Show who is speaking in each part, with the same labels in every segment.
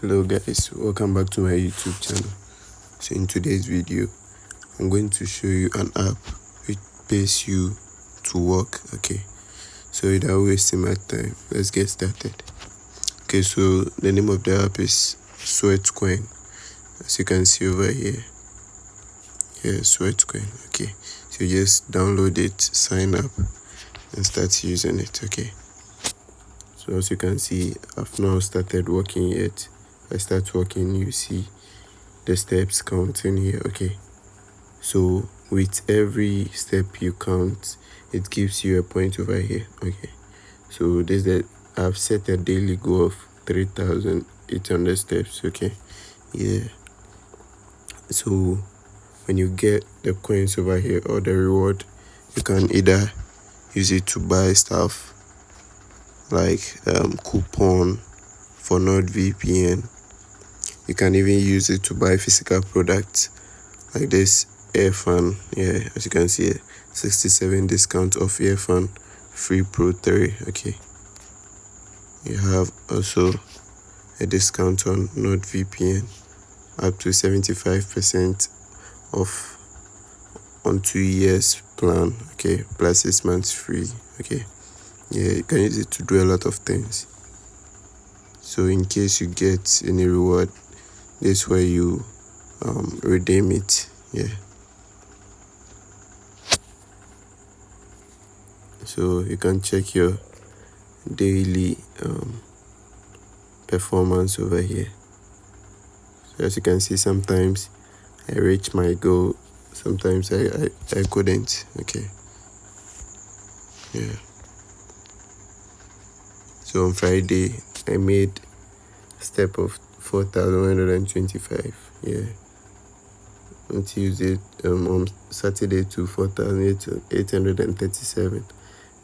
Speaker 1: Hello guys, welcome back to my YouTube channel. So in today's video, I'm going to show you an app which pays you to work. Okay, so without wasting my time, let's get started. Okay, so the name of the app is Sweatcoin, as you can see over here. Yeah, Sweatcoin. Okay, so you just download it, sign up, and start using it. Okay, so as you can see, I've not started working yet. If I start working, you see the steps counting here. Okay, so with every step you count, it gives you a point over here. Okay, so this that I've set a daily goal of 3,800 steps. Okay, yeah, so when you get the coins over here or the reward, you can either use it to buy stuff like coupon for NordVPN. You can even use it to buy physical products like this air fan. Yeah, as you can see, 67 discount off air fan, free Pro 3. Okay, you have also a discount on NordVPN, up to 75% off on 2 years plan. Okay, plus 6 months free. Okay, yeah, you can use it to do a lot of things. So in case you get any reward, this way you redeem it. Yeah, so you can check your daily performance over here. So as you can see, sometimes I reach my goal, sometimes I couldn't. Okay, yeah, so on Friday I made a step of 4,125. Yeah, on Tuesday on Saturday to 4,837,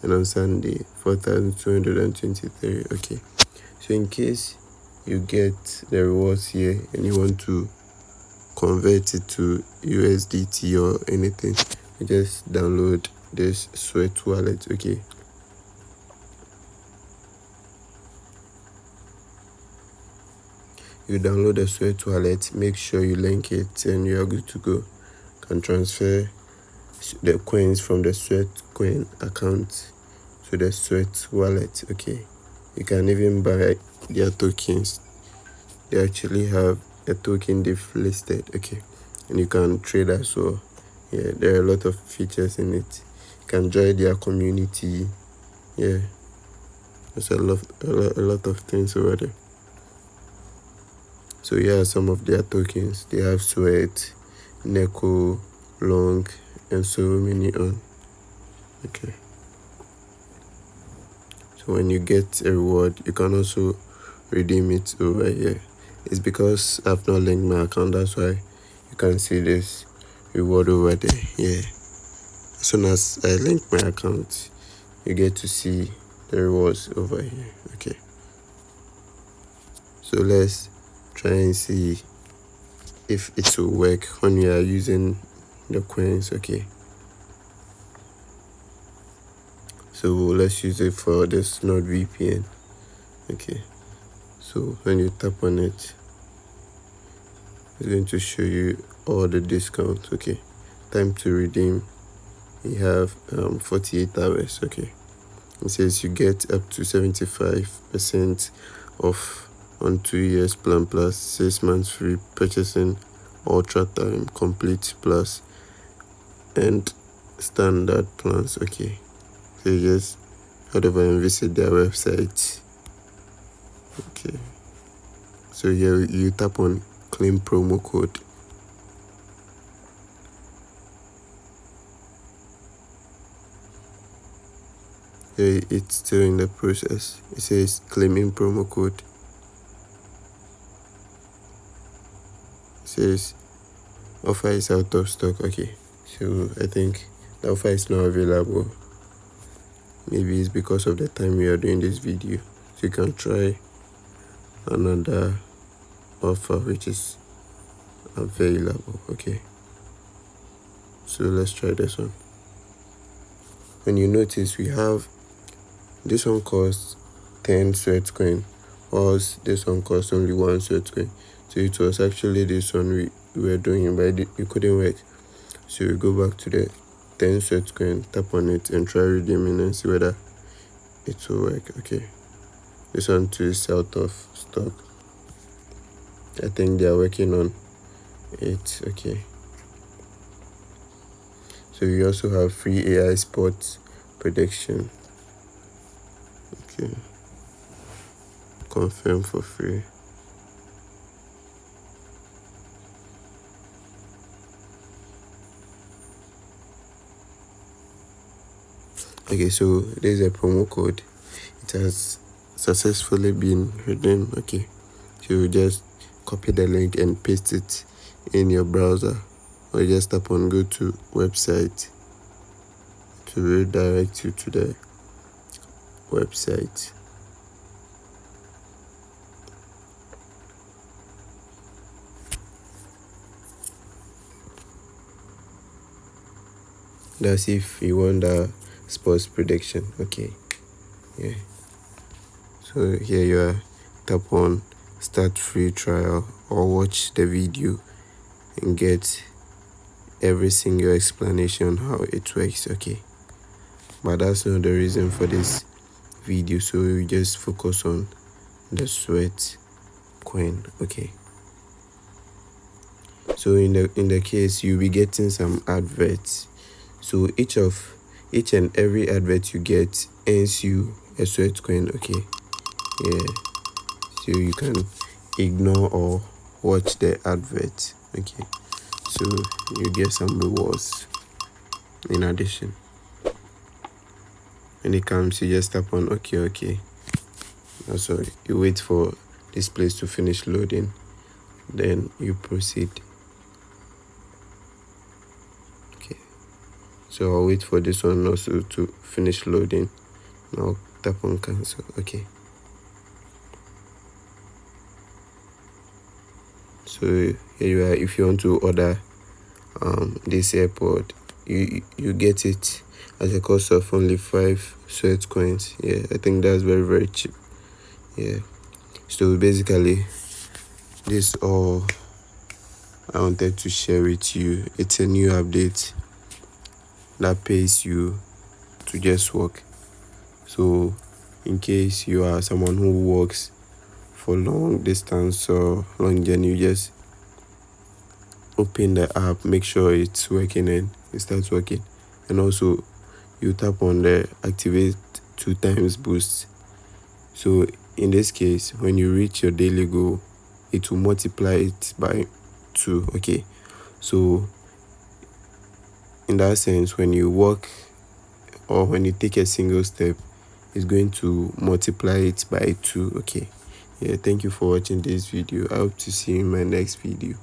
Speaker 1: and on Sunday 4,223. Okay, so in case you get the rewards here and you want to convert it to USDT or anything, you just download this Sweat wallet. Okay, you download the Sweat wallet, make sure you link it, and you are good to go. You can transfer the coins from the Sweatcoin account to the Sweat wallet. Okay, you can even buy their tokens. They actually have a token they've listed. Okay, and you can trade as well. Yeah, there are a lot of features in it. You can join their community. Yeah, there's a lot of things over there. So here are some of their tokens. They have Sweat, Neko, Long, and so many on. Okay, so when you get a reward, you can also redeem it over here. It's because I've not linked my account, that's why you can see this reward over there. Yeah, as soon as I link my account, you get to see the rewards over here. Okay, so let's try and see if it will work when we are using the coins. Okay, so let's use it for this NordVPN. Okay, so when you tap on it, it's going to show you all the discounts. Okay, time to redeem, you have 48 hours. Okay, it says you get up to 75% off on 2 years plan plus 6 months free purchasing ultra time complete plus and standard plans. Okay, so you just head over and visit their website. Okay, so here you tap on claim promo code. Here it's still in the process. It says claiming promo code. It says offer is out of stock. Okay, so I think the offer is not available. Maybe it's because of the time we are doing this video. So you can try another offer which is available. Okay, so let's try this one. When you notice, we have this one costs 10 Sweatcoin, whilst this one cost only 1 Sweatcoin. So it was actually this one we were doing, but it couldn't work. So we go back to the 10 Sweatcoin, tap on it and try redeeming and see whether it will work. Okay, this one too is out of stock. I think they are working on it. Okay, so we also have free AI sports prediction. Okay, confirm for free. Okay, so there's a promo code. It has successfully been redeemed. Okay, so you just copy the link and paste it in your browser, or you just tap on go to website to redirect you to the website. That's if you want the sports prediction. Okay, yeah, so here you are. Tap on start free trial or watch the video and get every single explanation how it works. Okay, but that's not the reason for this video, so we just focus on the sweat coin. Okay, so in the case you'll be getting some adverts, so each and every advert you get earns you a sweat coin. Okay, yeah, so you can ignore or watch the advert. Okay, so you get some rewards in addition. When it comes, you just tap on okay. Also, you wait for this place to finish loading, then you proceed. Okay, so I'll wait for this one also to finish loading. Now tap on cancel. Okay, so here you are. If you want to order this airpod, you get it at a cost of only 5 sweat coins. Yeah, I think that's very cheap. Yeah, so basically this all I wanted to share with you. It's a new update that pays you to just work. So in case you are someone who works for long distance or long journey, you just open the app, make sure it's working, and it starts working. And also you tap on the activate 2 times boost. So in this case, when you reach your daily goal, it will multiply it by 2. Okay, so in that sense, when you walk or when you take a single step, it's going to multiply it by 2. Okay, yeah, thank you for watching this video. I hope to see you in my next video.